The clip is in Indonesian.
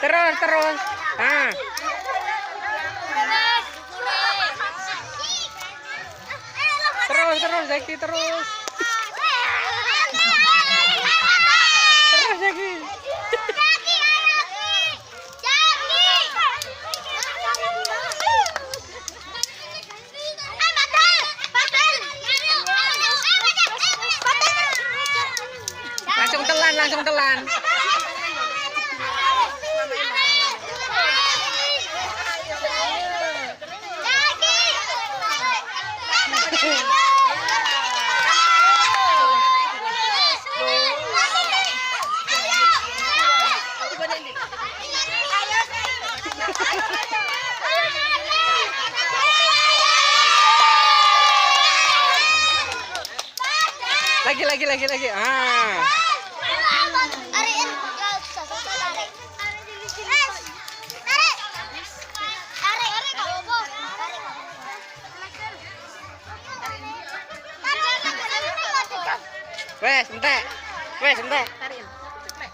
Terus. Ah. Terus, Zaki, terus. Terus, Zaki. Langsung telan. Lagi. Ah. Wes, entek. Tariin. Nah.